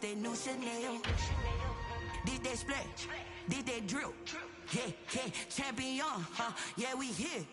that new Chanel. Did that split, did that drill. Yeah, yeah, champion, huh? Yeah, we here.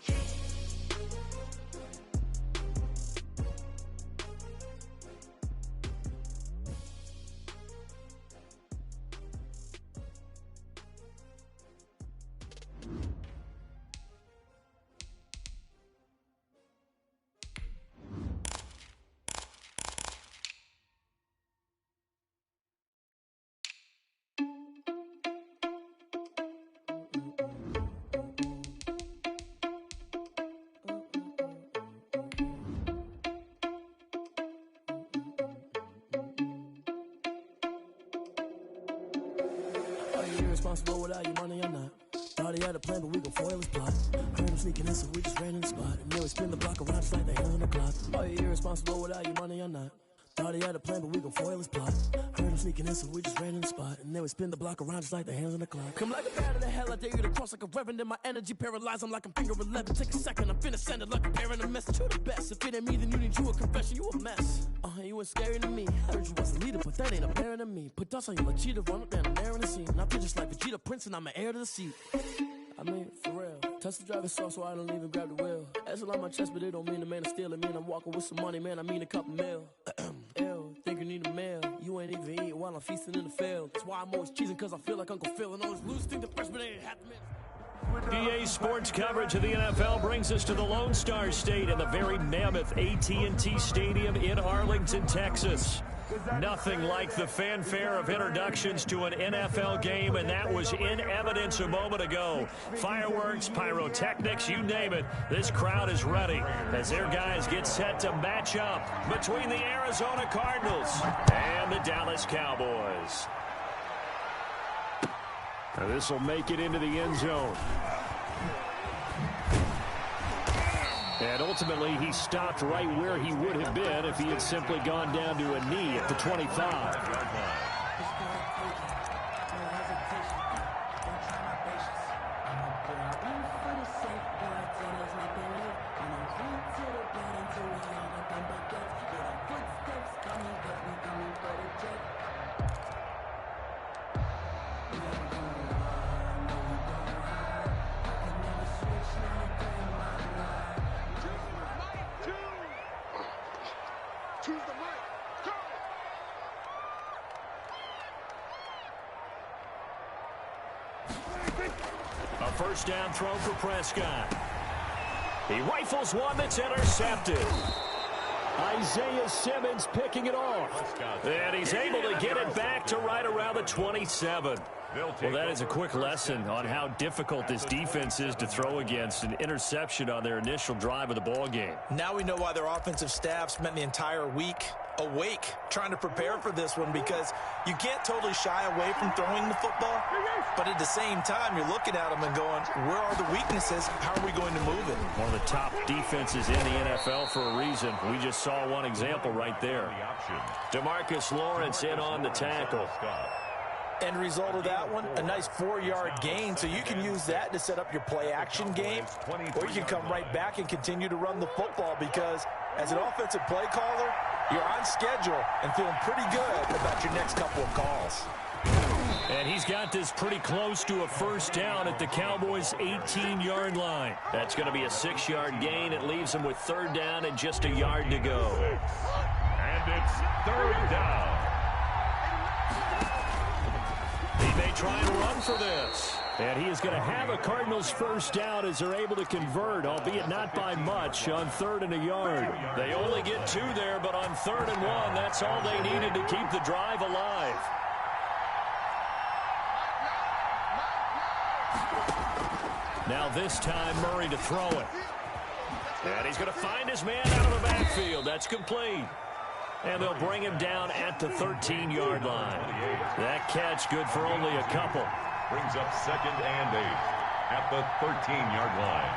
Irresponsible without your money or not. Thought he had a plan, but we gon' foil his plot. Heard him sneaking in, so we just ran in the spot. And then we spin the block around just like the hands on the clock. Are you irresponsible without your money or not? Thought he had a plan, but we gon' foil his plot. Heard him sneaking in, so we just ran in the spot. And then we spin the block around just like the hands on the clock. Come like a bat of the hell, I dare you to cross like a reverend. And my energy paralyzed, I'm like I'm finger 11. Take a second, I'm finna send it like a parent a message. You the best, if it ain't me, then you need you a confession. You a mess, you ain't scary to me. Heard you was a leader, but that ain't apparent to me. Put dust on you like cheetah, run up down there in the scene. And I feel just like Vegeta Prince, and I'm an heir to the seat. I mean, for real. Touch the driver's soft, so I don't even grab the wheel. That's on my chest, but it don't mean the man is stealing. Mean I'm walking with some money, man, I mean a couple mil. Ew, think you need a meal. You ain't even eating while I'm feasting in the field. That's why I'm always cheesing, cause I feel like Uncle Phil. And always lose, think the freshman ain't half the man. EA Sports coverage of the NFL brings us to the Lone Star State and the very mammoth AT&T Stadium in Arlington, Texas. Nothing like the fanfare of introductions to an NFL game, and that was in evidence a moment ago. Fireworks, pyrotechnics, you name it. This crowd is ready as their guys get set to match up between the Arizona Cardinals and the Dallas Cowboys. Now this will make it into the end zone. And ultimately, he stopped right where he would have been if he had simply gone down to a knee at the 25. A first down throw for Prescott. He rifles one that's intercepted. Isaiah Simmons picking it off. And he's able to get it back to right around the 27. Well, that is a quick lesson on how difficult this defense is to throw against. An interception on their initial drive of the ball game. Now we know why their offensive staff spent the entire week awake trying to prepare for this one, because you can't totally shy away from throwing the football, but at the same time you're looking at them and going, where are the weaknesses? How are we going to move it? One of the top defenses in the NFL for a reason. We just saw one example right there. DeMarcus Lawrence in on the tackle. End result of that one, a nice 4-yard gain, so you can use that to set up your play-action game, or you can come right back and continue to run the football, because as an offensive play caller, you're on schedule and feeling pretty good about your next couple of calls. And he's got this pretty close to a first down at the Cowboys' 18-yard line. That's going to be a 6-yard gain. It leaves them with third down and just a yard to go. And it's third down. He may try and run for this. And he is going to have a Cardinals first down as they're able to convert, albeit not by much, on 3rd and a yard. They only get 2 there, but on 3rd and 1, that's all they needed to keep the drive alive. Now this time, Murray to throw it. And he's going to find his man out of the backfield. That's complete. And they'll bring him down at the 13-yard line. That catch good for only a couple. Brings up 2nd and 8 at the 13-yard line.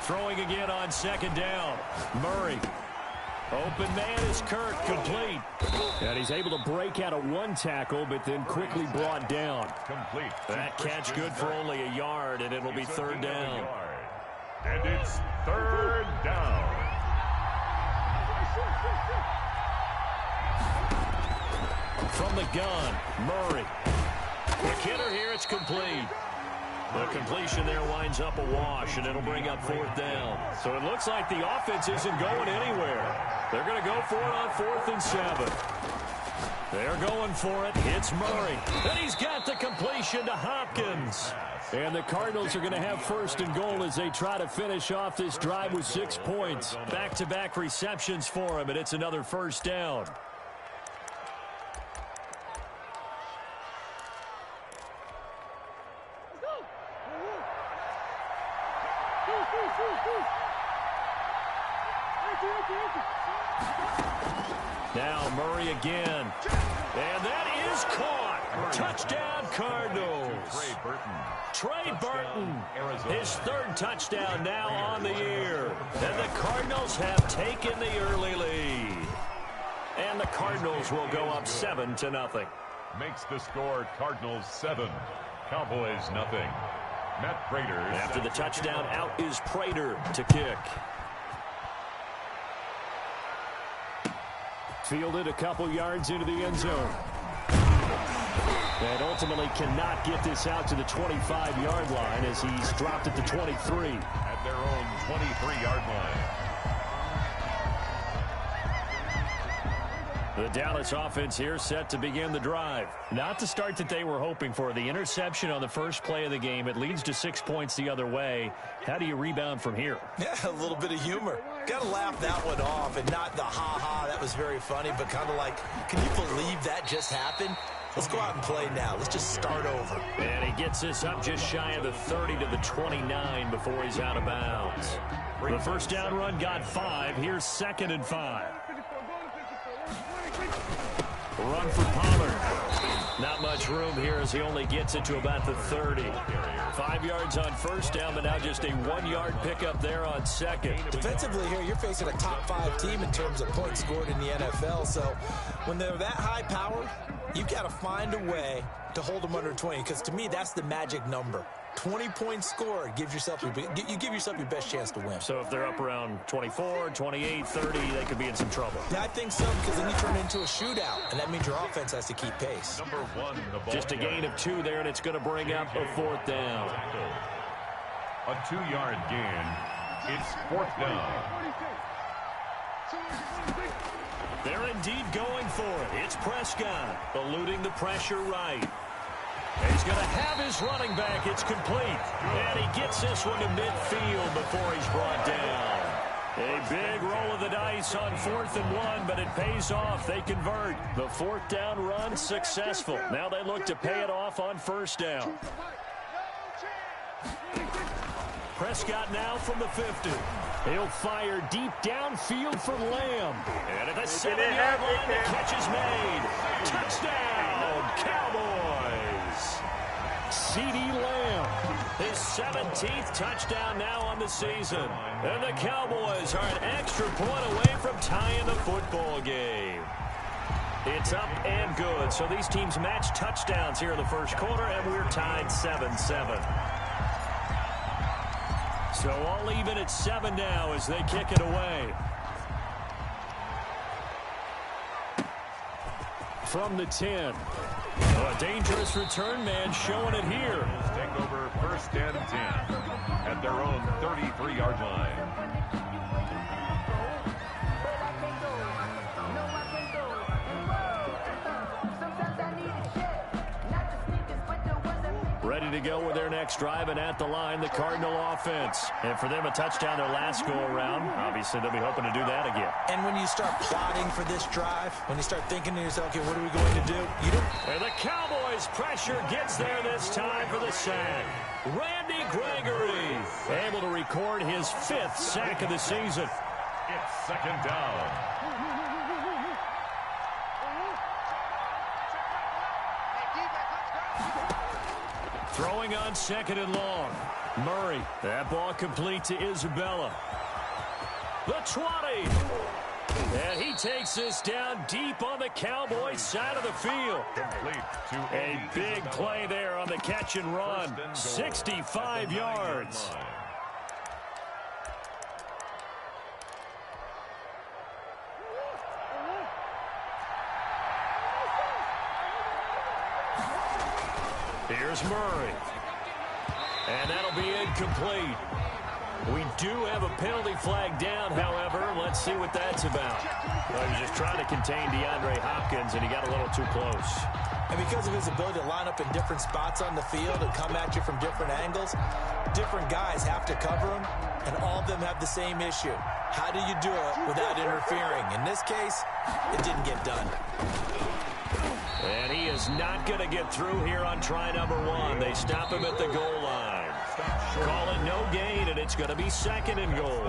Throwing again on 2nd down. Murray. Open man is Kirk, complete. And he's able to break out of 1 tackle, but then quickly brought down. Complete. That catch good for only a yard, and it'll be 3rd down. And it's 3rd down. From the gun, Murray. Quick hitter here, it's complete. The completion there winds up a wash, and it'll bring up 4th down. So it looks like the offense isn't going anywhere. They're going to go for it on 4th and 7. They're going for it. It's Murray. And he's got the completion to Hopkins. And the Cardinals are going to have 1st and goal as they try to finish off this drive with 6 points. Back-to-back receptions for him, and it's another 1st down. Now Murray again. And that is caught. Touchdown, Cardinals. Trey Burton, his 3rd touchdown now on the year. And the Cardinals have taken the early lead. And the Cardinals will go up 7-0. Makes the score Cardinals 7, Cowboys nothing. Matt Prater. After the touchdown, out is Prater to kick. Fielded a couple yards into the end zone. And ultimately cannot get this out to the 25-yard line as he's dropped at the 23. At their own 23-yard line. The Dallas offense here set to begin the drive. Not the start that they were hoping for. The interception on the first play of the game. It leads to 6 points the other way. How do you rebound from here? Yeah, a little bit of humor. Got to laugh that one off, and not the ha-ha, that was very funny, but kind of like, can you believe that just happened? Let's go out and play now. Let's just start over. And he gets this up just shy of the 30 to the 29 before he's out of bounds. The first down run got 5. Here's 2nd and 5. Run for Pollard. Not much room here as he only gets it to about the 30. 5 yards on first down, but now just a 1-yard pickup there on 2nd. Defensively here, you're facing a top 5 team in terms of points scored in the NFL. So when they're that high powered, you've got to find a way to hold them under 20, because to me, that's the magic number. 20 points scored, you give yourself your best chance to win. So if they're up around 24, 28, 30, they could be in some trouble. Yeah, I think so, because then you turn it into a shootout, and that means your offense has to keep pace. Number 1, the ball. Just a gain of 2 there, and it's going to bring up a 4th down. A 2-yard gain. It's 4th down. They're indeed going for it. It's Prescott, eluding the pressure right. He's going to have his running back. It's complete. And he gets this one to midfield before he's brought down. A big roll of the dice on 4th and 1, but it pays off. They convert. The 4th down run successful. Now they look to pay it off on 1st down. Prescott now from the 50. He'll fire deep downfield for Lamb. And at the 7-yard line, the catch is made. Touchdown, Cowboys. CeeDee Lamb, his 17th touchdown now on the season. And the Cowboys are an extra point away from tying the football game. It's up and good. So these teams match touchdowns here in the first quarter, and we're tied 7-7. So all even at 7 now as they kick it away. From the 10. A dangerous return man showing it here. Take over 1st and 10 at their own 33-yard line. Ready to go with their next drive, and at the line, the Cardinal offense. And for them, a touchdown their last go-around. Obviously, they'll be hoping to do that again. And when you start plotting for this drive, when you start thinking to yourself, okay, what are we going to do? You don't. And the Cowboys' pressure gets there this time for the sack. Randy Gregory able to record his 5th sack of the season. It's 2nd down. Throwing on 2nd and long. Murray. That ball complete to Isabella. The 20. And he takes this down deep on the Cowboys side of the field. A big play there on the catch and run. 65 yards. Here's Murray. And that'll be incomplete. We do have a penalty flag down, however. Let's see what that's about. Well, he was just trying to contain DeAndre Hopkins, and he got a little too close. And because of his ability to line up in different spots on the field and come at you from different angles, different guys have to cover him, and all of them have the same issue. How do you do it without interfering? In this case, it didn't get done. And he is not going to get through here on try number 1. They stop him at the goal line. Call it no gain, and it's going to be 2nd and goal.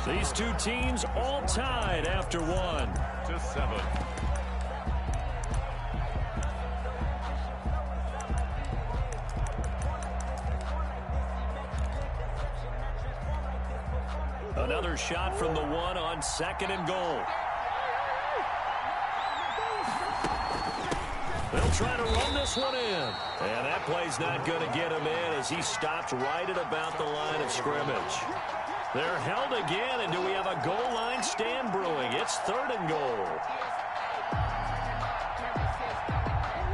These two teams all tied after 1. To 7. Another shot from the 1 on 2nd and goal. They'll try to run this one in. And that play's not going to get him in as he stopped right at about the line of scrimmage. They're held again, and do we have a goal line stand brewing? It's 3rd and goal.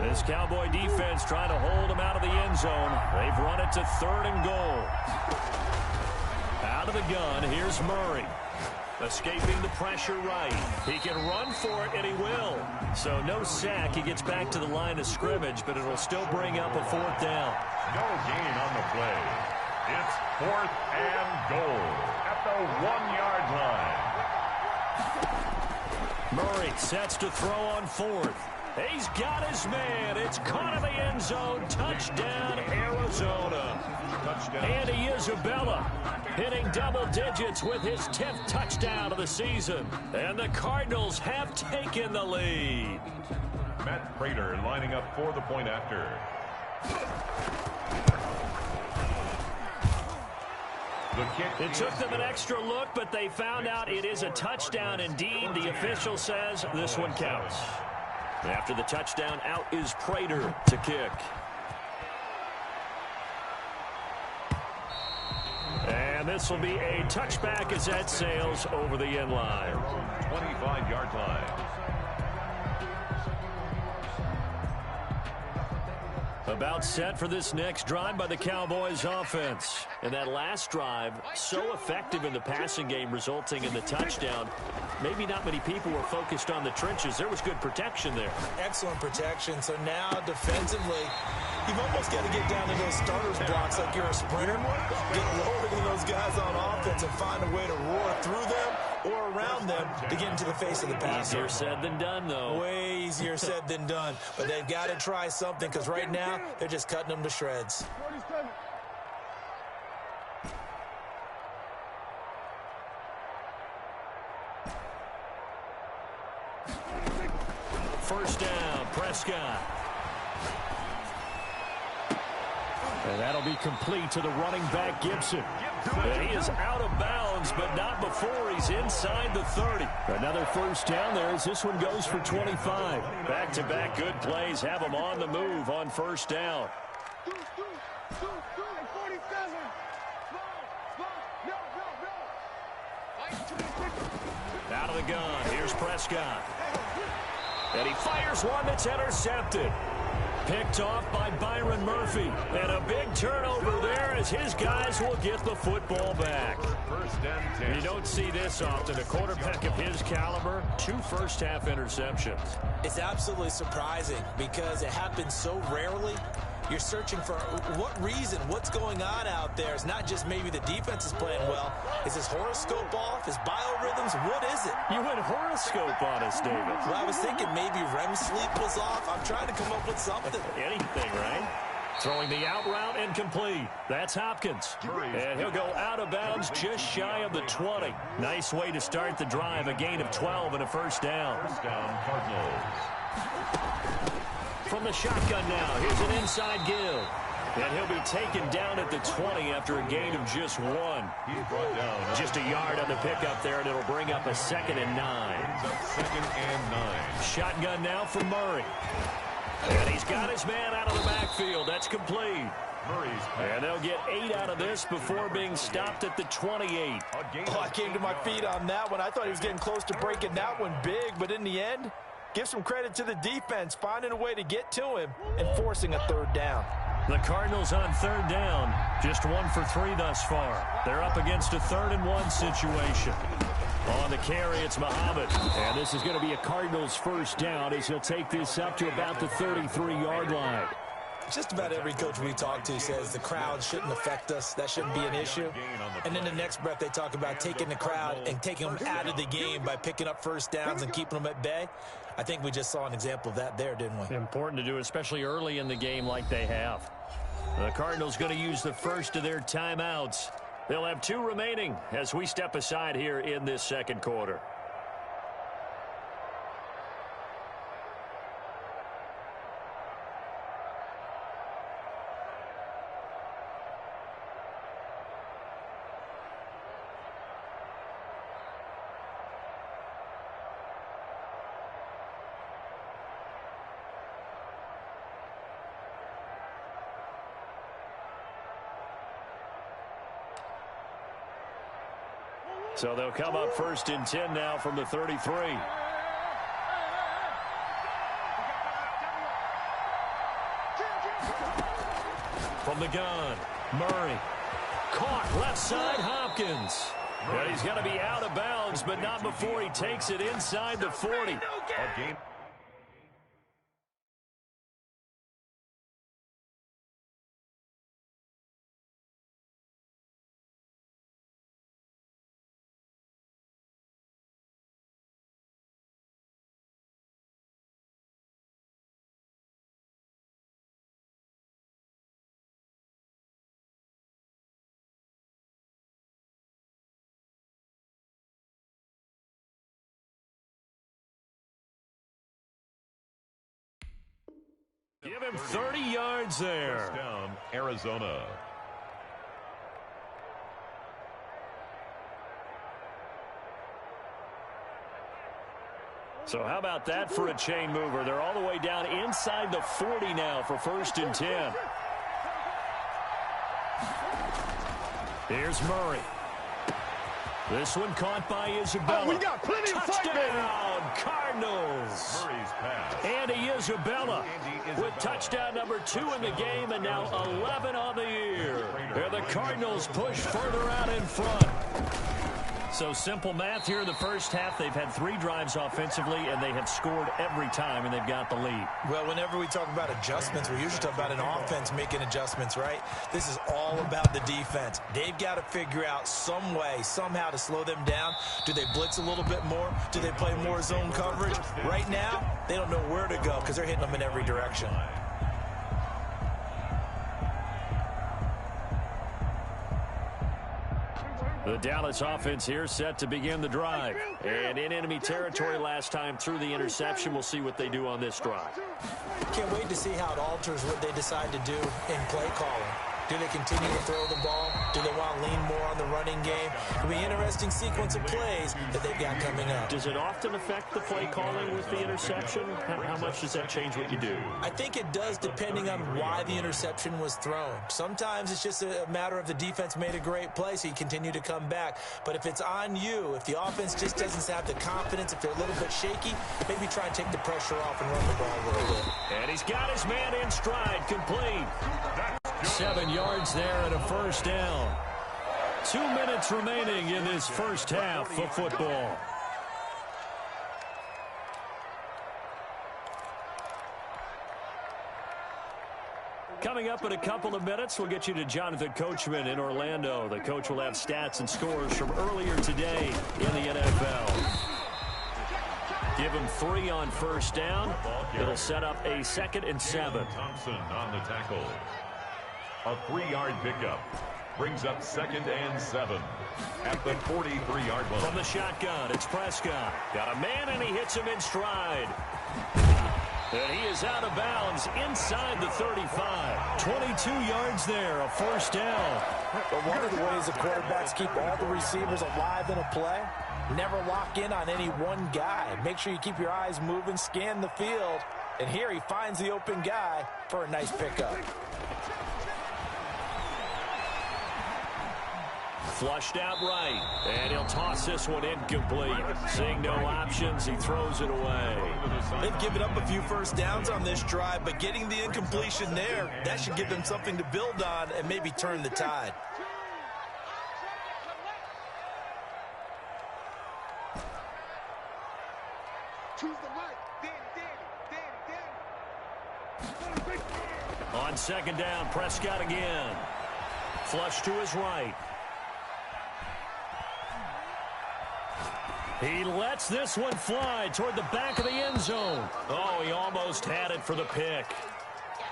This Cowboy defense trying to hold him out of the end zone. They've run it to 3rd and goal. Out of the gun, here's Murray. Escaping the pressure right. He can run for it, and he will. So no sack. He gets back to the line of scrimmage, but it'll still bring up a 4th down. No gain on the play. It's 4th and goal at the 1-yard line. Murray sets to throw on 4th. He's got his man. It's caught in the end zone. Touchdown, Arizona. Touchdown. Andy Isabella hitting double digits with his 10th touchdown of the season. And the Cardinals have taken the lead. Matt Prater lining up for the point after. It took them an extra look, but they found out it is a touchdown indeed. The official says this one counts. After the touchdown, out is Prater to kick. And this will be a touchback as that sails over the end line. 25-yard line. About set for this next drive by the Cowboys offense. And that last drive, so effective in the passing game, resulting in the touchdown. Maybe not many people were focused on the trenches. There was good protection there. Excellent protection. So now defensively, you've almost got to get down to those starters blocks like you're a sprinter. Get lower than those guys on offense and find a way to roar through them or around them to get into the face of the passer. Easier said than done, though. Way easier said than done. But they've got to try something because right now they're just cutting them to shreds. First down, Prescott. And that'll be complete to the running back, Gibson. And he is out of bounds, but not before he's inside the 30. Another first down there as this one goes for 25. Back-to-back good plays have him on the move on first down. Out of the gun, here's Prescott. And he fires one that's intercepted. Picked off by Byron Murphy. And a big turnover there as his guys will get the football back. First and 10. You don't see this often. A quarterback of his caliber, 2 first-half interceptions. It's absolutely surprising because it happens so rarely. You're searching for what reason, what's going on out there. It's not just maybe the defense is playing well. Is his horoscope off? His biorhythms? What is it? You went horoscope on us, David. Well, I was thinking maybe REM sleep was off. I'm trying to come up with something. Anything, right? Throwing the out route incomplete. That's Hopkins. And he'll go out of bounds just shy of the 20. Nice way to start the drive. A gain of 12 and a first down. First down, Cardinals. From the shotgun now, here's an inside give. And he'll be taken down at the 20 after a gain of just 1. He's brought down. Just a yard on the pickup there, and it'll bring up a 2nd and 9. Second and 9. Shotgun now for Murray. And he's got his man out of the backfield. That's complete. Murray's And they'll get 8 out of this before being stopped at the 28. Oh, I came to my feet on that one. I thought he was getting close to breaking that one big, but in the end, Give some credit to the defense, finding a way to get to him and forcing a third down. The Cardinals on third down, just 1 for 3 thus far. They're up against a 3rd-and-1 situation. On the carry, it's Muhammad. And this is going to be a Cardinals first down as he'll take this up to about the 33-yard line. Just about every coach we talk to says the crowd shouldn't affect us. That shouldn't be an issue. And then the next breath, they talk about taking the crowd and taking them out of the game by picking up first downs and keeping them at bay. I think we just saw an example of that there, didn't we? Important to do, especially early in the game like they have. The Cardinals going to use the first of their timeouts. They'll have 2 remaining as we step aside here in this second quarter. So they'll come up 1st and 10 now from the 33. From the gun, Murray. Caught left side, Hopkins. And he's going to be out of bounds, but not before he takes it inside the 40. Give him 30 yards there. First down, Arizona. So how about that for a chain mover? They're all the way down inside the 40 now for 1st and 10. Here's Murray. This one caught by Isabella. We got plenty of fight, touchdown, Cardinals. Murray's pass. Andy Isabella with touchdown number 2 in the game and now 11 on the year. And the Cardinals push further out in front. So simple math here in the first half. They've had 3 drives offensively, and they have scored every time, and they've got the lead. Well, whenever we talk about adjustments, we usually talk about an offense making adjustments, right? This is all about the defense. They've got to figure out some way, somehow to slow them down. Do they blitz a little bit more? Do they play more zone coverage? Right now, they don't know where to go because they're hitting them in every direction. The Dallas offense here set to begin the drive. And in enemy territory last time through the interception. We'll see what they do on this drive. Can't wait to see how it alters what they decide to do in play calling. Do they continue to throw the ball? Do they want to lean more on the running game? It'll be an interesting sequence of plays that they've got coming up. Does it often affect the play calling with the interception? How much does that change what you do? I think it does depending on why the interception was thrown. Sometimes it's just a matter of the defense made a great play, so you continue to come back. But if it's on you, if the offense just doesn't have the confidence, if they're a little bit shaky, maybe try and take the pressure off and run the ball a little bit. And he's got his man in stride, complete. 7 yards there and a first down. 2 minutes remaining in this first half of football. Coming up in a couple of minutes, we'll get you to Jonathan Coachman in Orlando. The coach will have stats and scores from earlier today in the NFL. Give him 3 on first down. It'll set up a 2nd and 7. Thompson on the tackle. A 3-yard pickup brings up 2nd and 7 at the 43-yard line. From the shotgun, it's Prescott. Got a man, and he hits him in stride. And he is out of bounds inside the 35. 22 yards there, a first down. But one of the ways the quarterbacks keep all the receivers alive in a play, never lock in on any one guy. Make sure you keep your eyes moving, scan the field. And here he finds the open guy for a nice pickup. Flushed out right, and he'll toss this one incomplete. Seeing no options, he throws it away. They've given up a few first downs on this drive, but getting the incompletion there, that should give them something to build on and maybe turn the tide. On second down, Prescott again. Flush to his right. He lets this one fly toward the back of the end zone. Oh, he almost had it for the pick.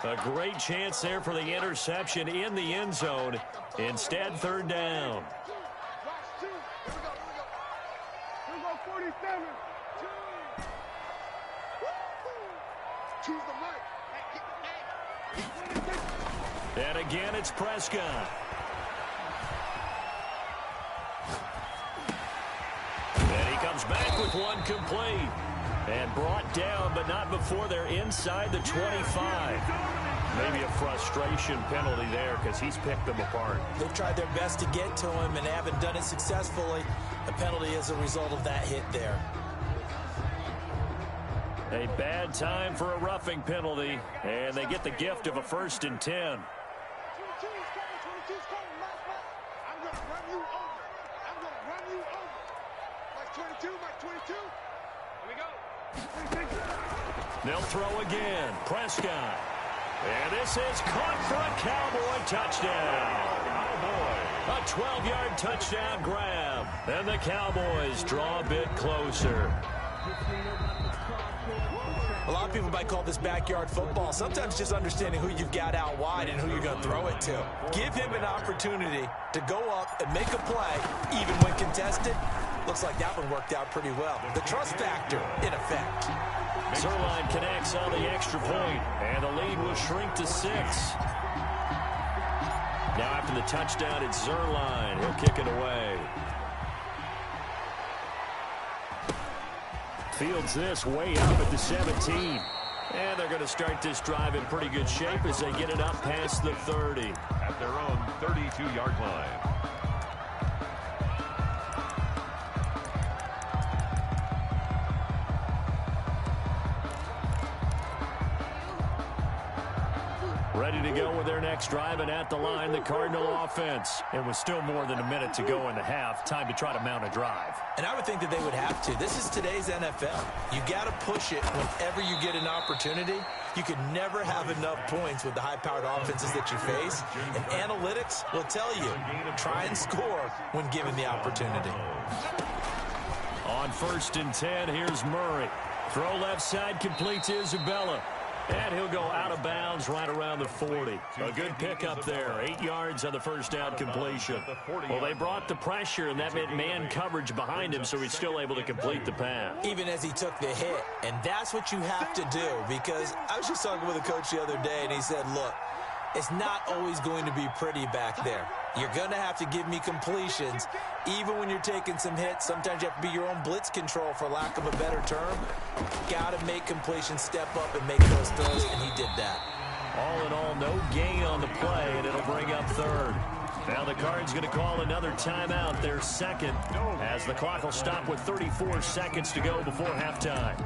A great chance there for the interception in the end zone. Instead, third down. And again, it's Prescott. And he comes back with one complete. And brought down, but not before they're inside the 25. Maybe a frustration penalty there because he's picked them apart. They've tried their best to get to him and haven't done it successfully. The penalty is a result of that hit there. A bad time for a roughing penalty, and they get the gift of a 1st and 10. They'll throw again. Prescott. And this is caught for a Cowboy touchdown. A 12-yard touchdown grab. And the Cowboys draw a bit closer. A lot of people might call this backyard football. Sometimes just understanding who you've got out wide and who you're going to throw it to. Give him an opportunity to go up and make a play, even when contested. Looks like that one worked out pretty well. The trust factor in effect. Zerline connects on the extra point, and the lead will shrink to 6. Now after the touchdown, it's Zerline. He'll kick it away. Fields this way up at the 17. And they're going to start this drive in pretty good shape as they get it up past the 30. At their own 32-yard line. Ready to go with their next drive, and at the line, the Cardinal offense. And with still more than a minute to go in the half, time to try to mount a drive. And I would think that they would have to. This is today's NFL. You got to push it whenever you get an opportunity. You could never have enough points with the high-powered offenses that you face. And analytics will tell you, try and score when given the opportunity. On 1st and 10, here's Murray. Throw left side, complete to Isabella. And he'll go out of bounds right around the 40. A good pickup there. 8 yards on the first down completion. Well, they brought the pressure, and that meant man coverage behind him, so he's still able to complete the pass. Even as he took the hit. And that's what you have to do, because I was just talking with a coach the other day, and he said, look, it's not always going to be pretty back there. You're going to have to give me completions. Even when you're taking some hits, sometimes you have to be your own blitz control, for lack of a better term. Got to make completions, step up and make those throws, and he did that. All in all, no gain on the play, and it'll bring up 3rd. Now the Cards going to call another timeout, their 2nd, as the clock will stop with 34 seconds to go before halftime.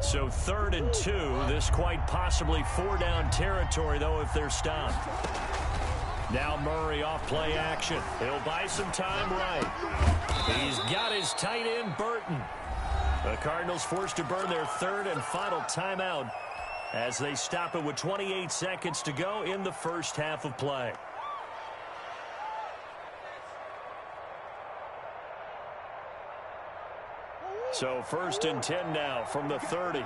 So 3rd and 2, this quite possibly 4-down territory, though, if they're stopped. Now Murray off play action. He'll buy some time right. He's got his tight end, Burton. The Cardinals forced to burn their 3rd and final timeout as they stop it with 28 seconds to go in the first half of play. So 1st and 10 now from the 30.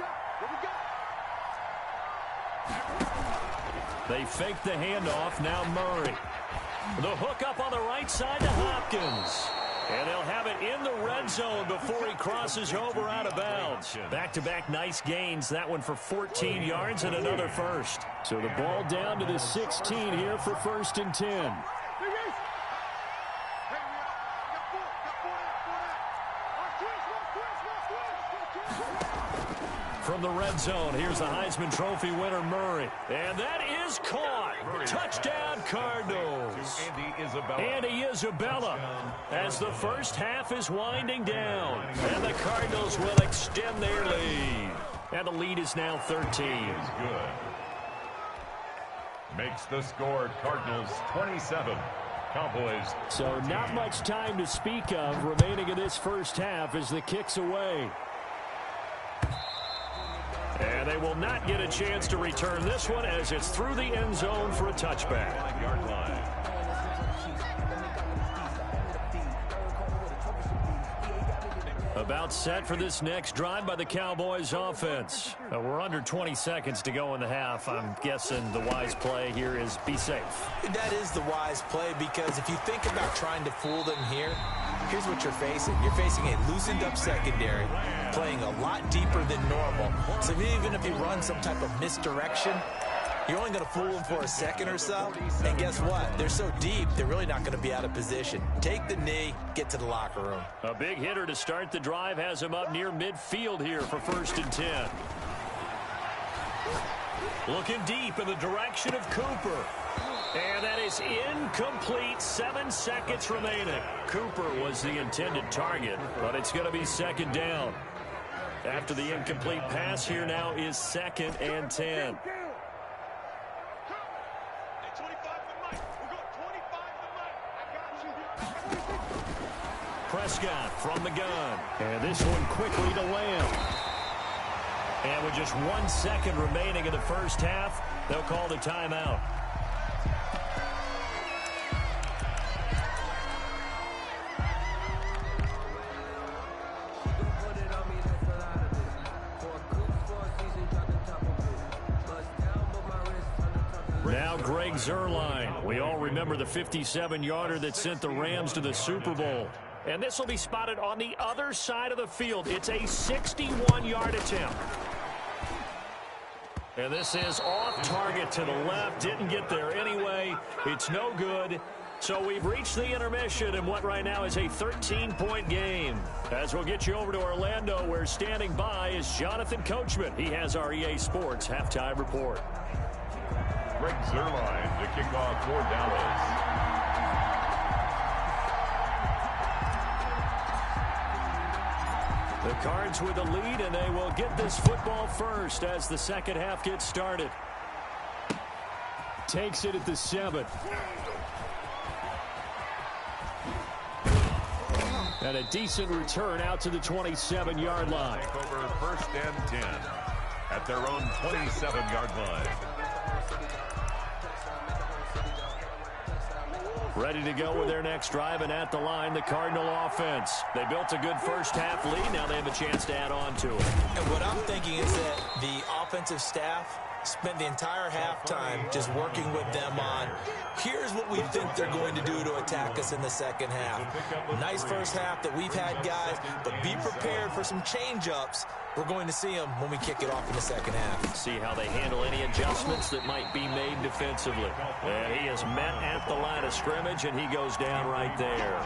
They fake the handoff. Now Murray. The hook up on the right side to Hopkins. And they'll have it in the red zone before he crosses over out of bounds. Back-to-back nice gains. That one for 14 yards and another first. So the ball down to the 16 here for 1st and 10. from the red zone. Here's the Heisman Trophy winner, Murray. And that is caught. Touchdown, Cardinals. Andy Isabella as the first half is winding down. And the Cardinals will extend their lead. And the lead is now 13. Good. Makes the score Cardinals 27. Cowboys. So not much time to speak of remaining in this first half as the kick's away. And they will not get a chance to return this one as it's through the end zone for a touchback. 5-yard line. About set for this next drive by the Cowboys offense. We're under 20 seconds to go in the half. I'm guessing the wise play here is be safe. That is the wise play, because if you think about trying to fool them here, here's what you're facing. You're facing a loosened up secondary, playing a lot deeper than normal. So even if you run some type of misdirection, you're only going to fool them for a second or so. And guess what? They're so deep, they're really not going to be out of position. Take the knee, get to the locker room. A big hitter to start the drive has him up near midfield here for 1st and 10. Looking deep in the direction of Cooper. And that is incomplete. 7 seconds remaining. Cooper was the intended target, but it's going to be 2nd down. After the incomplete pass, here now is 2nd and 10. Prescott from the gun. And this one quickly to Lamb. And with just 1 second remaining in the first half, they'll call the timeout. Now Greg Zuerlein. We all remember the 57-yarder that sent the Rams to the Super Bowl. And this will be spotted on the other side of the field. It's a 61-yard attempt. And this is off target to the left. Didn't get there anyway. It's no good. So we've reached the intermission in what right now is a 13-point game. As we'll get you over to Orlando, where standing by is Jonathan Coachman. He has our EA Sports halftime report. Greg Zuerlein to kick off for Dallas. The Cards with the lead, and they will get this football first as the second half gets started. Takes it at the 7. And a decent return out to the 27-yard line. Take over 1st and 10 at their own 27-yard line. Ready to go with their next drive, and at the line, the Cardinal offense. They built a good first half lead. Now they have a chance to add on to it. And what I'm thinking is that the offensive staff spent the entire halftime just working with them on, here's what we think they're going to do to attack us in the second half. Nice first half that we've had, guys, but be prepared for some change-ups. We're going to see them when we kick it off in the second half. See how they handle any adjustments that might be made defensively. And he is met at the line of scrimmage, and he goes down right there.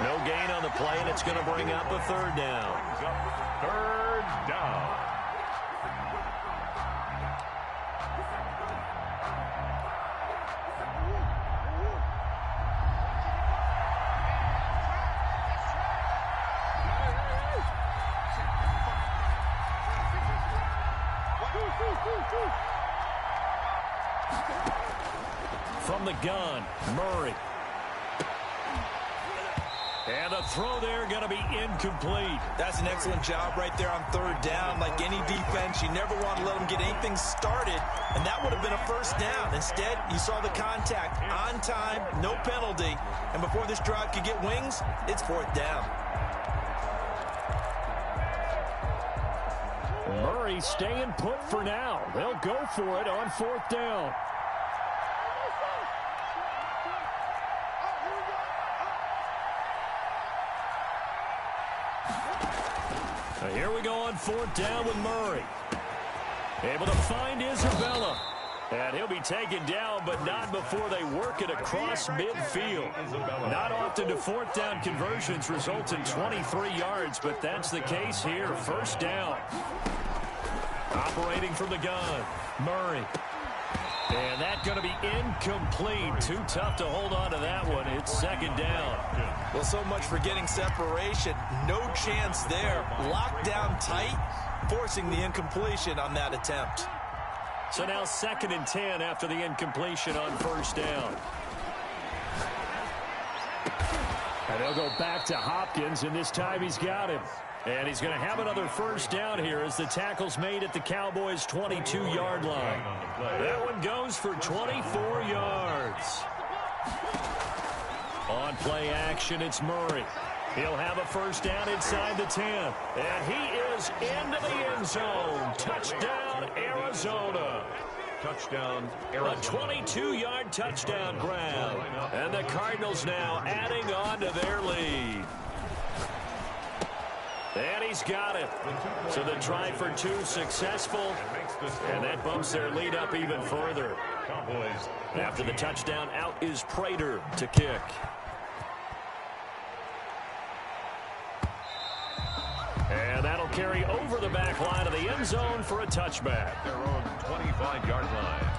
No gain on the play, and it's going to bring up a 3rd down. 3rd down. From the gun, Murray. And the throw there going to be incomplete. That's an excellent job right there on 3rd down. Like any defense, you never want to let them get anything started, and that would have been a 1st down. Instead, you saw the contact on time, no penalty, and before this drive could get wings, it's 4th down. Murray staying put for now. They'll go for it on 4th down. Here we go on 4th down with Murray. Able to find Isabella. And he'll be taken down, but not before they work it across midfield. Not often do 4th down conversions result in 23 yards, but that's the case here. 1st down. Operating from the gun, Murray. And that's going to be incomplete. Too tough to hold on to that one. It's second down. Well, so much for getting separation. No chance there. Locked down tight, forcing the incompletion on that attempt. So now 2nd and 10 after the incompletion on first down. And they'll go back to Hopkins, and this time he's got him. And he's going to have another first down here as the tackle's made at the Cowboys' 22-yard line. That one goes for 24 yards. On play action, it's Murray. He'll have a first down inside the 10. And he is into the end zone. Touchdown, Arizona. Touchdown, Arizona. A 22-yard touchdown grab. And the Cardinals now adding on to their lead. And he's got it. So the try for 2 successful. And that bumps their lead up even further. After the touchdown, out is Prater to kick. And that'll carry over the back line of the end zone for a touchback. Their own 25-yard line.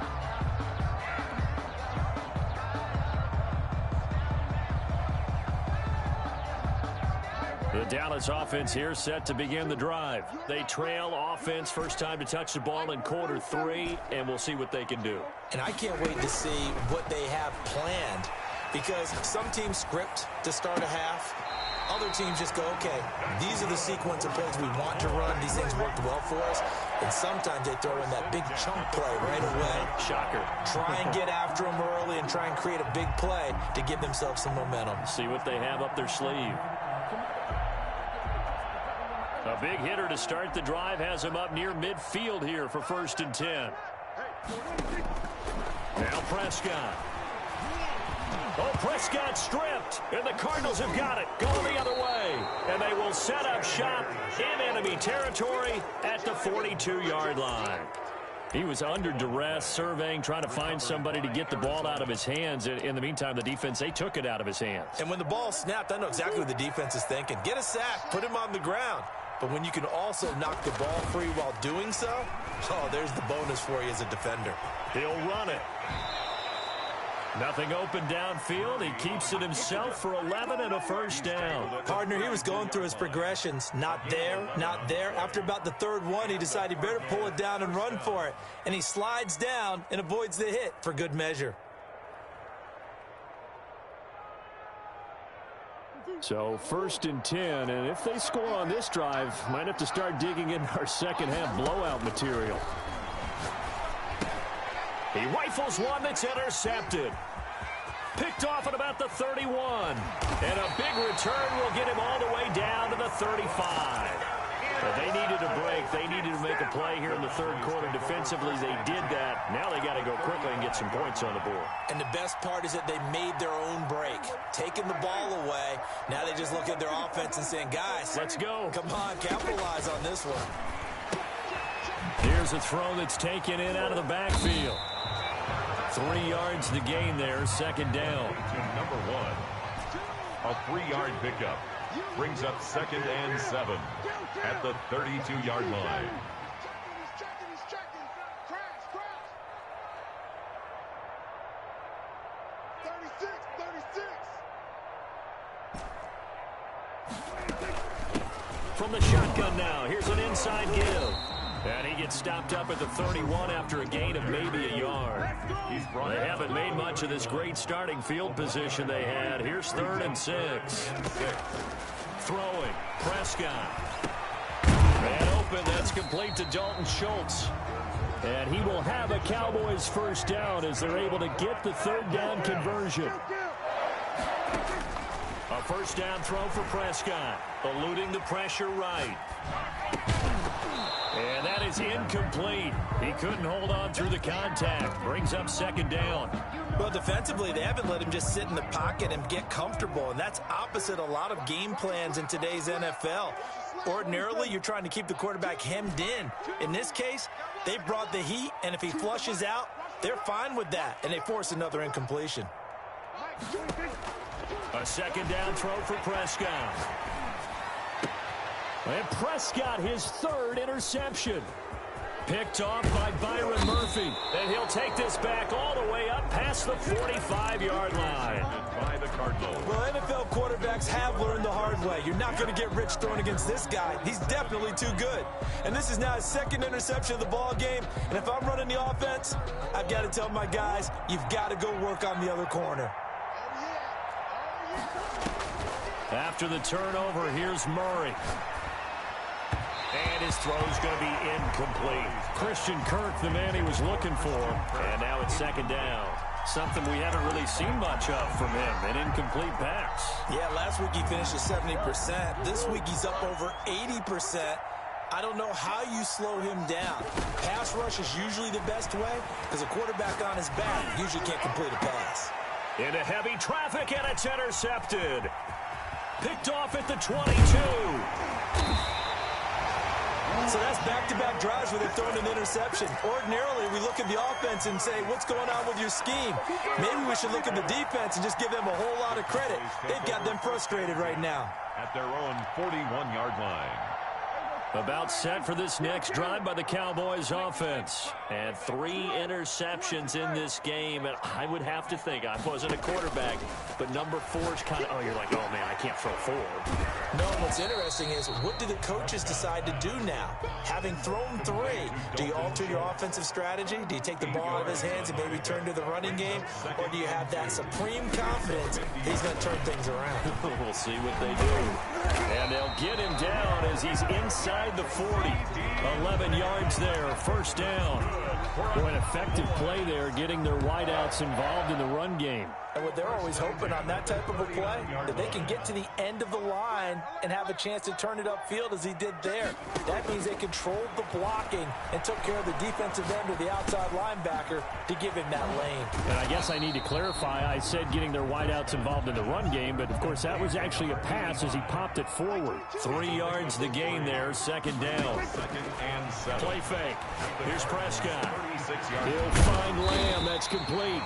The Dallas offense here set to begin the drive. They trail offense, first time to touch the ball in quarter 3, and we'll see what they can do. And I can't wait to see what they have planned, because some teams script to start a half. Other teams just go, okay, these are the sequence of plays we want to run. These things worked well for us. And sometimes they throw in that big chunk play right away. Shocker. Try and get after them early and try and create a big play to give themselves some momentum. See what they have up their sleeve. A big hitter to start the drive has him up near midfield here for 1st and 10. Now Prescott. Oh, Prescott stripped, and the Cardinals have got it. Going the other way, and they will set up shop in enemy territory at the 42-yard line. He was under duress, surveying, trying to find somebody to get the ball out of his hands. In the meantime, the defense, they took it out of his hands. And when the ball snapped, I know exactly what the defense is thinking. Get a sack, put him on the ground. But when you can also knock the ball free while doing so, oh, there's the bonus for you as a defender. He'll run it. Nothing open downfield. He keeps it himself for 11 and a first down. Partner, he was going through his progressions. Not there, not there. After about the 3rd one, he decided he better pull it down and run for it. And he slides down and avoids the hit for good measure. So 1st and 10, and if they score on this drive, might have to start digging in our second half blowout material. He rifles one that's intercepted. Picked off at about the 31. And a big return will get him all the way down to the 35. But they needed a break. They needed to make a play here in the 3rd quarter defensively. They did that. Now they got to go quickly and get some points on the board. And the best part is that they made their own break. Taking the ball away. Now they just look at their offense and saying, guys, let's go. Come on, capitalize on this one. Here's a throw that's taken in out of the backfield. 3 yards to gain there, 2nd down. To number 1. A 3-yard pickup. Brings up 2nd and 7 at the 32-yard line. From the shotgun now, here's an inside give. And he gets stopped up at the 31 after a gain of maybe a yard. They haven't made much of this great starting field position they had. Here's 3rd and 6. Throwing, Prescott. And open, that's complete to Dalton Schultz. And he will have a Cowboys first down as they're able to get the 3rd down conversion. A first down throw for Prescott, eluding the pressure right. And that is incomplete. He couldn't hold on through the contact. Brings up 2nd down. Well, defensively, they haven't let him just sit in the pocket and get comfortable, and that's opposite a lot of game plans in today's NFL. Ordinarily, you're trying to keep the quarterback hemmed in. In this case, they brought the heat, and if he flushes out, they're fine with that, and they force another incompletion. A 2nd down throw for Prescott. And Prescott, his 3rd interception. Picked off by Byron Murphy. And he'll take this back all the way up past the 45-yard line. By the Cardinals. Well, NFL quarterbacks have learned the hard way. You're not going to get rich throwing against this guy. He's definitely too good. And this is now his second interception of the ball game. And if I'm running the offense, I've got to tell my guys, you've got to go work on the other corner. After the turnover, here's Murray. And his throw's going to be incomplete. Christian Kirk, the man he was looking for. And now it's second down. Something we haven't really seen much of from him, an incomplete pass. Yeah, last week he finished at 70%. This week he's up over 80%. I don't know how you slow him down. Pass rush is usually the best way because a quarterback on his back usually can't complete a pass. Into heavy traffic, and it's intercepted. Picked off at the 22. So that's back-to-back drives where they're throwing an interception. Ordinarily, we look at the offense and say, what's going on with your scheme? Maybe we should look at the defense and just give them a whole lot of credit. They've got them frustrated right now. At their own 41-yard line. About set for this next drive by the Cowboys offense. And 3 interceptions in this game. And I would have to think, I wasn't a quarterback, but number 4's kind of, you're like, oh, man, I can't throw 4. No, what's interesting is, what do the coaches decide to do now? Having thrown 3, do you alter your offensive strategy? Do you take the ball out of his hands and maybe turn to the running game? Or do you have that supreme confidence he's going to turn things around? We'll see what they do. And they'll get him down as he's inside the 40. 11 yards there, first down. Boy, an effective play there, getting their wideouts involved in the run game. And what they're always hoping on that type of a play, that they can get to the end of the line and have a chance to turn it upfield as he did there. That means they controlled the blocking and took care of the defensive end or the outside linebacker to give him that lane. And I guess I need to clarify, I said getting their wideouts involved in the run game, but of course that was actually a pass as he popped it forward. 3 yards the gain there, second down. Second and 7. Play fake. Here's Prescott. 36 yards. He'll find Lamb. That's complete.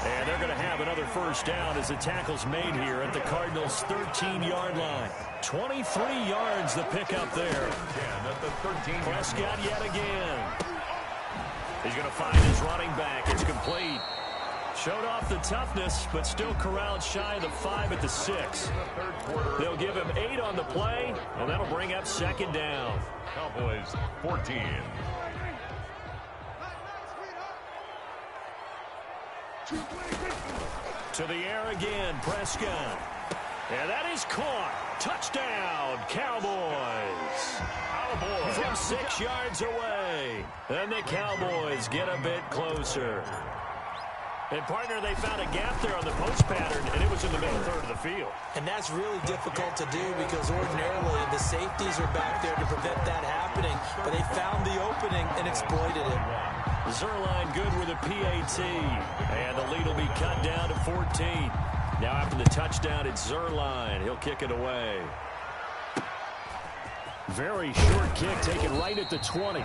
And they're going to have another first down as the tackle's made here at the Cardinals' 13-yard line. 23 yards the pickup there. At the 13. Prescott yet again. He's going to find his running back. It's complete. Showed off the toughness, but still corralled shy of the 5 at the 6. They'll give him 8 on the play, and that'll bring up second down. Cowboys 14. To the air again, Prescott. And that is caught. Touchdown, Cowboys. From 6 yards away. And the Cowboys get a bit closer. And, partner, they found a gap there on the post pattern, and it was in the middle third of the field. And that's really difficult to do because ordinarily the safeties are back there to prevent that happening. But they found the opening and exploited it. Zerline good with a PAT. And the lead will be cut down to 14. Now after the touchdown, it's Zerline. He'll kick it away. Very short kick taken right at the 20.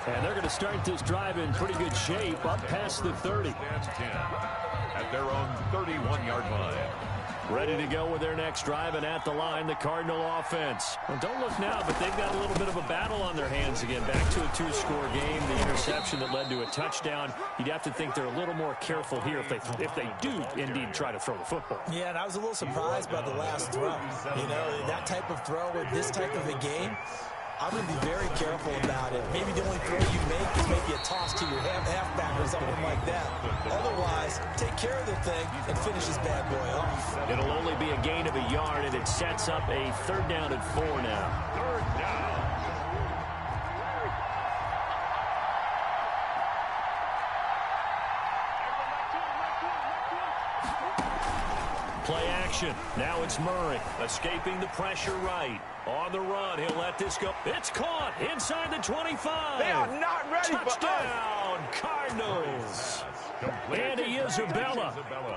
And they're going to start this drive in pretty good shape up past the 30. Stands 10 at their own 31-yard line. Ready to go with their next drive, and at the line, the Cardinal offense. Well, don't look now, but they've got a little bit of a battle on their hands again. Back to a 2-score game. The interception that led to a touchdown. You'd have to think they're a little more careful here if they do indeed try to throw the football. Yeah, and I was a little surprised by the last throw. You know, that type of throw in this type of a game, I'm going to be very careful about it. Maybe the only throw you make is maybe a toss to your halfback or something like that. Otherwise, take care of the thing and finish this bad boy off. It'll only be a gain of a yard, and it sets up a 3rd down and 4 now. 3rd down. Play action. Now it's Murray escaping the pressure right. On the run, he'll let this go. It's caught inside the 25. They are not ready for us. Touchdown, Cardinals. Andy Isabella,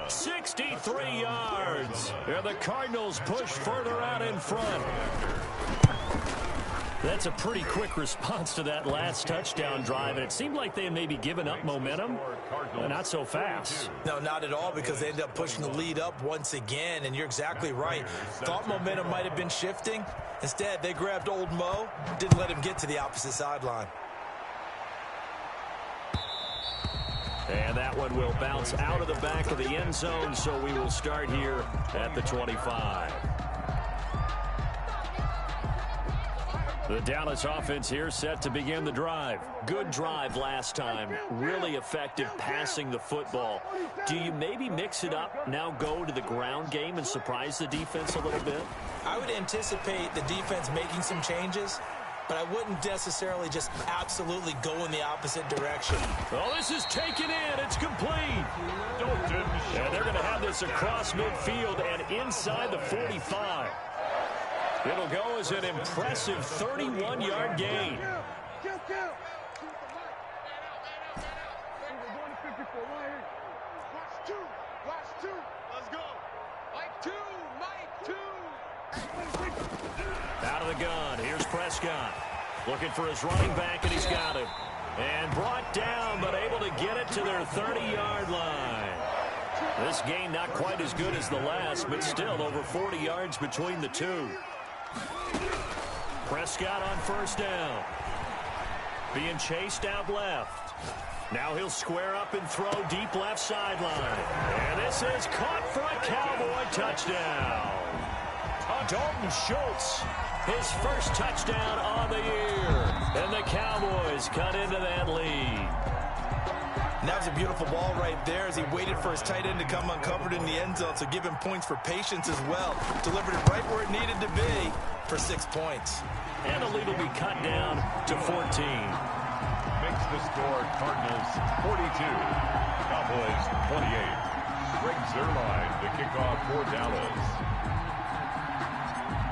63 yards. And the Cardinals push further out in front. That's a pretty quick response to that last touchdown drive, and it seemed like they had maybe given up momentum. Not so fast. No, not at all, because they ended up pushing the lead up once again, and you're exactly right. Thought momentum might have been shifting. Instead, they grabbed old Mo, didn't let him get to the opposite sideline. that one will bounce out of the back of the end zone, so we will start here at the 25. The Dallas offense here set to begin the drive. Good drive last time. Really effective passing the football. Do you maybe mix it up, now go to the ground game and surprise the defense a little bit? I would anticipate the defense making some changes, but I wouldn't necessarily just absolutely go in the opposite direction. Oh, this is taken in. It's complete. And they're going to have this across midfield and inside the 45. It'll go as an impressive 31-yard gain. Out of the gun. Here's Prescott. Looking for his running back, and he's got him. And brought down, but able to get it to their 30-yard line. This gain not quite as good as the last, but still over 40 yards between the two. Prescott on first down. Being chased out left. Now he'll square up and throw deep left sideline. And this is caught for a Cowboy touchdown. Dalton Schultz, his first touchdown on the year. And the Cowboys cut into that lead. And that was a beautiful ball right there as he waited for his tight end to come uncovered in the end zone, so give him points for patience as well. Delivered it right where it needed to be for 6 points. And the lead will be cut down to 14. Makes the score Cardinals 42, Cowboys 28. Greg Zuerlein to kick off for Dallas.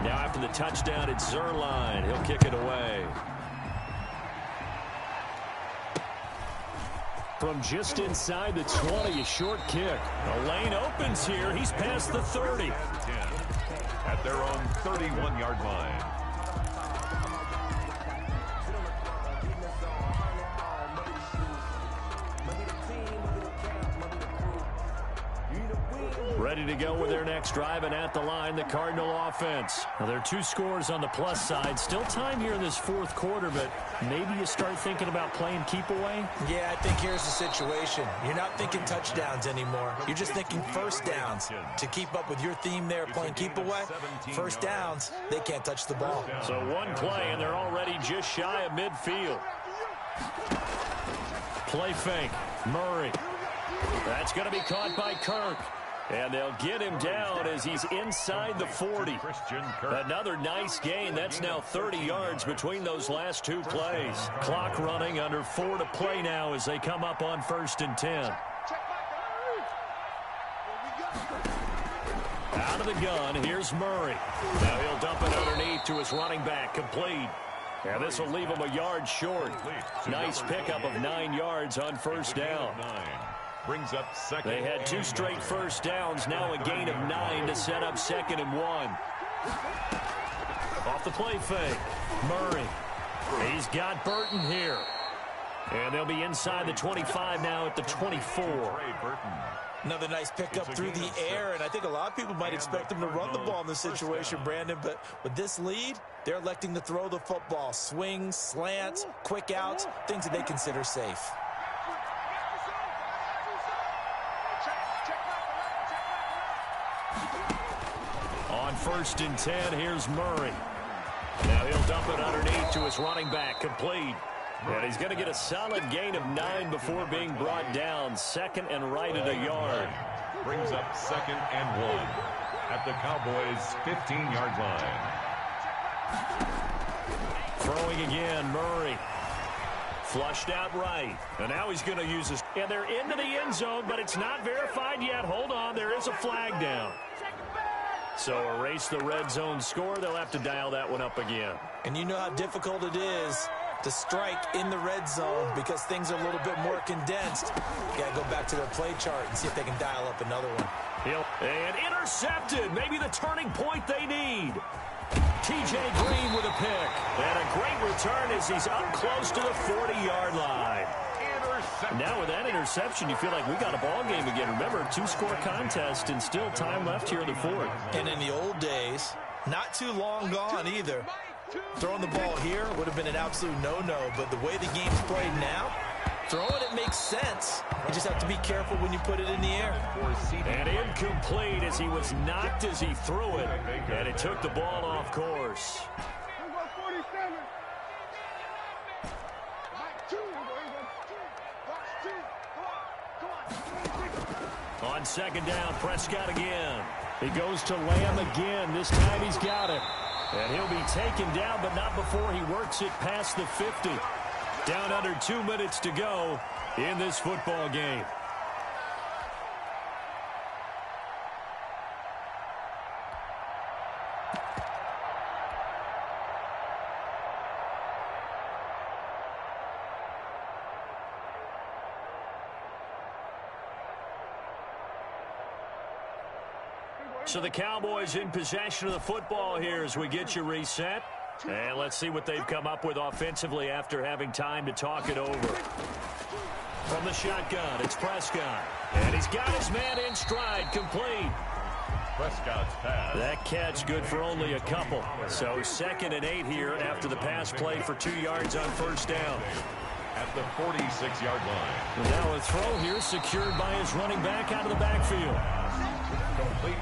Now after the touchdown, it's Zuerlein. He'll kick it away. From just inside the 20, a short kick. The lane opens here. He's past the 30. At their own 31-yard line. Ready to go with their next drive, and at the line, the Cardinal offense. Now, there are 2 scores on the plus side. Still time here in this fourth quarter, but maybe you start thinking about playing keep away? Yeah, I think here's the situation. You're not thinking touchdowns anymore. You're just thinking first downs. To keep up with your theme there, playing keep away, first downs, they can't touch the ball. So one play, and they're already just shy of midfield. Play fake. Murray. That's going to be caught by Kirk. And they'll get him down as he's inside the 40. Another nice gain. That's now 30 yards between those last 2 plays. Clock running, under 4 to play now as they come up on 1st and 10. Out of the gun, here's Murray. Now he'll dump it underneath to his running back, complete. And this will leave him a yard short. Nice pickup of 9 yards on first down. Brings up second. They had 2 straight first downs. Now a gain of 9 to set up 2nd and 1. Off the play fake. Murray. He's got Burton here. And they'll be inside the 25 now at the 24. Another nice pickup through the air, and I think a lot of people might expect them to run the ball in this situation, Brandon, but with this lead, they're electing to throw the football. Swings, slants, quick outs, things that they consider safe. On 1st and 10, here's Murray. Now he'll dump it underneath to his running back, complete. And he's going to get a solid gain of 9 before being brought down. 2nd and right at a yard. Brings up 2nd and 1 at the Cowboys' 15-yard line. Throwing again, Murray. Flushed out right. And now he's going to use his... And they're into the end zone, but it's not verified yet. Hold on, there is a flag down. So erase the red zone score. They'll have to dial that one up again. And you know how difficult it is to strike in the red zone because things are a little bit more condensed. You got to go back to their play chart and see if they can dial up another one. And intercepted. Maybe the turning point they need. T.J. Green with a pick. And a great return as he's up close to the 40-yard line. Now with that interception, you feel like we got a ball game again. Remember, 2-score contest and still time left here in the 4th. And in the old days, not too long gone either. Throwing the ball here would have been an absolute no-no, but the way the game's played now, Throwing it makes sense. You just have to be careful when you put it in the air. And incomplete as he was knocked as he threw it. And it took the ball off course. On second down, Prescott again. He goes to Lamb again. This time he's got it. And he'll be taken down, but not before he works it past the 50. Down under 2 minutes to go in this football game. So the Cowboys in possession of the football here as we get you reset. And let's see what they've come up with offensively after having time to talk it over. From the shotgun, it's Prescott. And he's got his man in stride, complete. Prescott's pass. That catch good for only a couple. So 2nd and 8 here after the pass play for 2 yards on first down. At the 46-yard line. Now a throw here secured by his running back out of the backfield.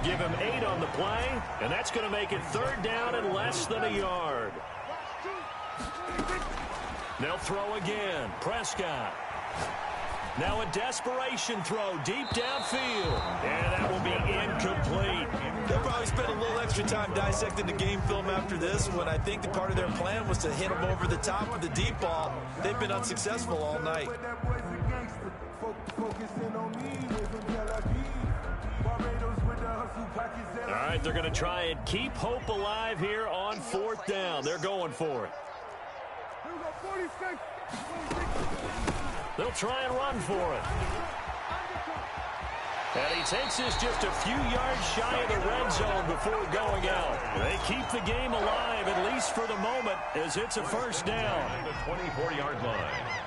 Give him 8 on the play, and that's going to make it 3rd down and less than a yard. They'll throw again. Prescott. Now a desperation throw deep downfield, and that will be incomplete. They'll probably spend a little extra time dissecting the game film after this one. I think that part of their plan was to hit them over the top with the deep ball. They've been unsuccessful all night. All right, they're going to try and keep hope alive here on 4th down. They're going for it. They'll try and run for it. And he takes this just a few yards shy of the red zone before going out. They keep the game alive, at least for the moment, as it's a first down. The 24-yard line.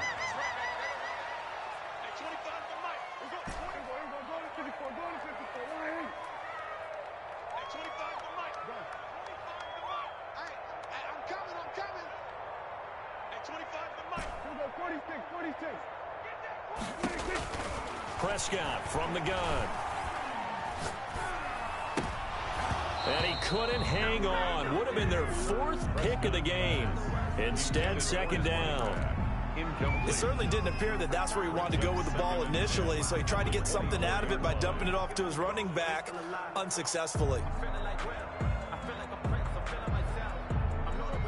Prescott from the gun. And he couldn't hang on. Would have been their 4th pick of the game. Instead, 2nd down. It certainly didn't appear that that's where he wanted to go with the ball initially, so he tried to get something out of it by dumping it off to his running back unsuccessfully.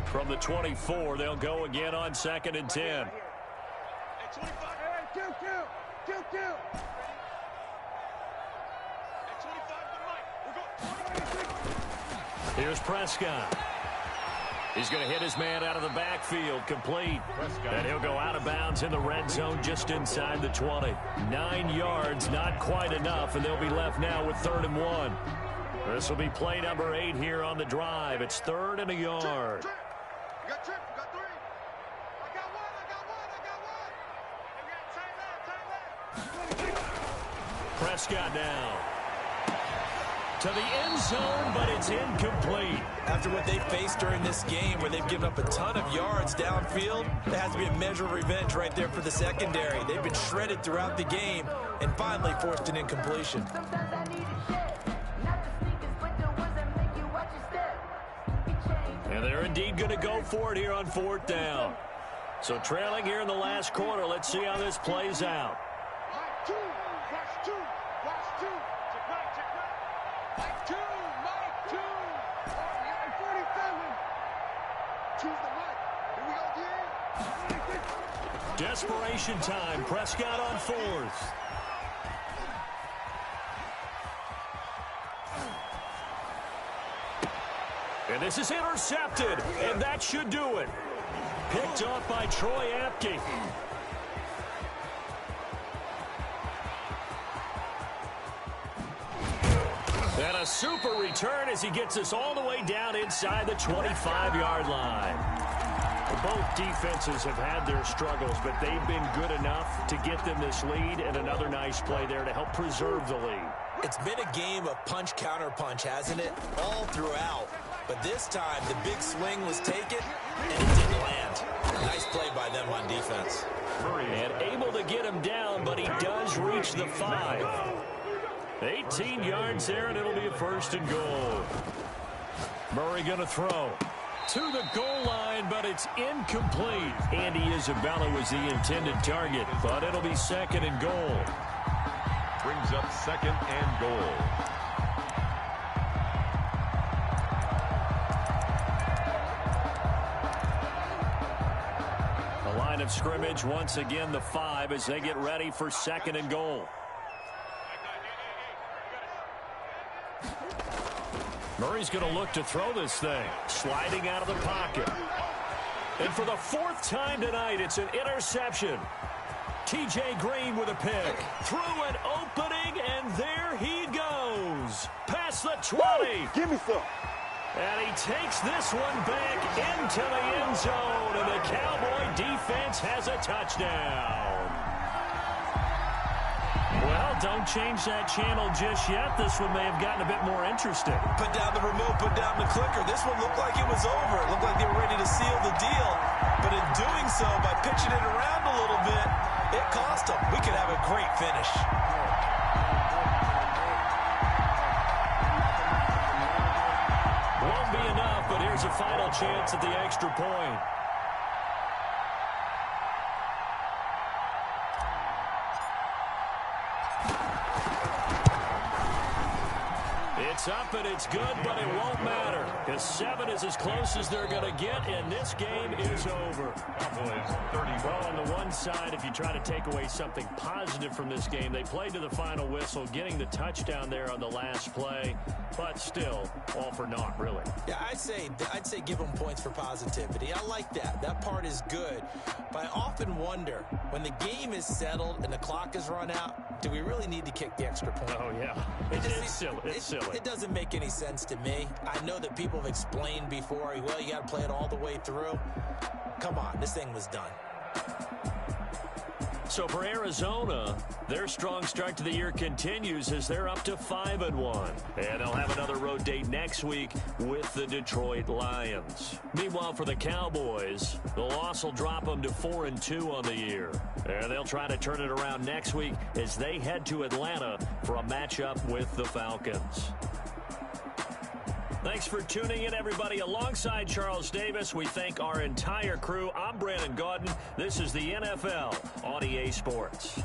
From the 24, they'll go again on 2nd and 10. Here's Prescott. He's going to hit his man out of the backfield, complete. And he'll go out of bounds in the red zone just inside the 20. 9 yards, not quite enough, and they'll be left now with 3rd and 1. This will be play number 8 here on the drive. It's 3rd and a yard. You got 3. I got one. Prescott now. To the end zone, but it's incomplete. After what they faced during this game, where they've given up a ton of yards downfield, there has to be a measure of revenge right there for the secondary. They've been shredded throughout the game and finally forced an incompletion. And they're indeed going to go for it here on 4th down. So trailing here in the last quarter, let's see how this plays out. Desperation time. Prescott on 4th. And this is intercepted, and that should do it. Picked off by Troy Apke. And a super return as he gets us all the way down inside the 25-yard line. Both defenses have had their struggles, but they've been good enough to get them this lead, and another nice play there to help preserve the lead. It's been a game of punch-counter-punch, hasn't it? All throughout. But this time, the big swing was taken, and it didn't land. Nice play by them on defense. And able to get him down, but he does reach the 5. 18 yards there, and it'll be a 1st and goal. Murray going to throw to the goal line, but it's incomplete. Andy Isabella was the intended target, but it'll be 2nd and goal. Brings up 2nd and goal. The line of scrimmage, once again, the 5 as they get ready for 2nd and goal. Murray's going to look to throw this thing. Sliding out of the pocket. And for the 4th time tonight, it's an interception. T.J. Green with a pick. Through an opening, and there he goes. Past the 20. Woo! Give me some. And he takes this one back into the end zone, and the Cowboy defense has a touchdown. Well, don't change that channel just yet. This one may have gotten a bit more interesting. Put down the remote, put down the clicker. This one looked like it was over. It looked like they were ready to seal the deal. But in doing so, by pitching it around a little bit, it cost them. We could have a great finish. Won't be enough, but here's a final chance at the extra point. It's up and it's good, but it won't matter. Because 7 is as close as they're going to get, and this game is over. Well, on the one side, if you try to take away something positive from this game, they played to the final whistle, getting the touchdown there on the last play. But still, all for naught, really. Yeah, I'd say give them points for positivity. I like that. That part is good. But I often wonder, when the game is settled and the clock is run out, do we really need to kick the extra point? Oh, yeah. It's silly. It's silly. It doesn't make any sense to me. I know that people have explained before, well, you got to play it all the way through. Come on, this thing was done. So for Arizona, their strong start to the year continues as they're up to 5-1. And they'll have another road date next week with the Detroit Lions. Meanwhile, for the Cowboys, the loss will drop them to 4-2 on the year. And they'll try to turn it around next week as they head to Atlanta for a matchup with the Falcons. Thanks for tuning in, everybody. Alongside Charles Davis, we thank our entire crew. I'm Brandon Gaudin. This is the NFL on EA Sports.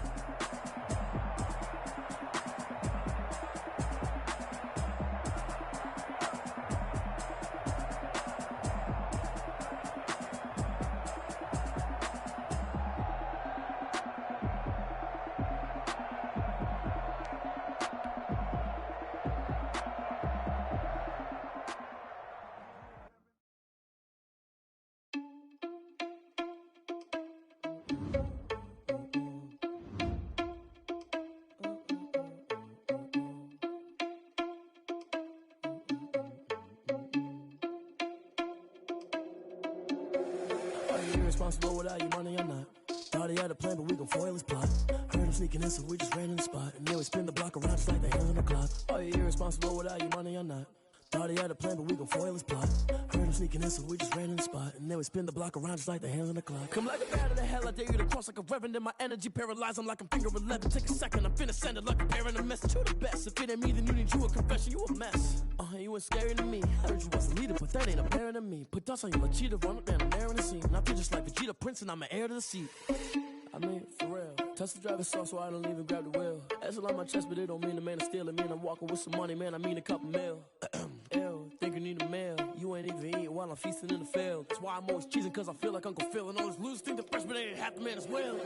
Irresponsible without your money, I'm not. Thought he had a plan, but we gon' foil his plot. Heard him sneaking in, so we just ran in the spot. And then we spin the block around just like the hands on the clock. Are you irresponsible without your money, I'm not. Thought he had a plan, but we gon' foil his plot. Heard him sneaking in, so we just ran in the spot. And then we spin the block around just like the hands on the clock. Come like a bat of the hell, I dare you to cross like a reverend. And my energy paralyzed, I'm like I'm finger 11. Take a second, I'm finna send it like a parent a message to the best. If it ain't me, then you need you a confession, you a mess. You ain't scary to me. Heard you was a leader, but that ain't apparent to me. Put dust on you like cheetah, run up down, I'm there in the scene. And I feel just like Vegeta Prince, and I'm an heir to the seat. I mean, for real. Touch the driver's soft, so I don't even grab the wheel. That's on my chest, but it don't mean the man is stealing. Mean I'm walking with some money, man, I mean a couple mil. Ew, think you need a meal. You ain't even eating while I'm feasting in the field. That's why I'm always cheesing, cause I feel like Uncle Phil. And all this losers think the freshman ain't half the man as well.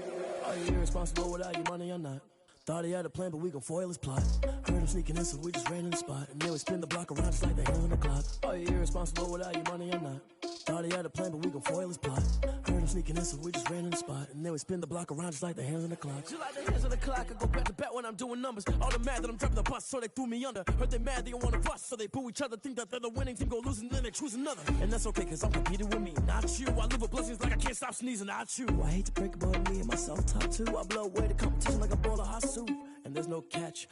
Are you irresponsible without your money? I'm not. Thought he had a plan, but we gon' foil his plot. Heard him sneaking in, so we just ran in the spot. And then we spin the block around just like the hands on the clock. Are you irresponsible without your money? I'm not. Thought he had a plan, but we gon' foil his plot. Heard him sneaking in, so we just ran in the spot. And then we spin the block around just like the hands on the clock. Just like the hands on the clock, I go back to back when I'm doing numbers. All the mad that I'm driving the bus, so they threw me under. Heard they mad, they don't wanna bust, so they boo each other. Think that they're the winning team, go losing, then they choose another. And that's okay, cause I'm competing with me, not you. I live with blessings like I can't stop sneezing, not you. I hate to break it, but me and myself top two. I blow away the competition like a bowl of hot soup. And there's no catch.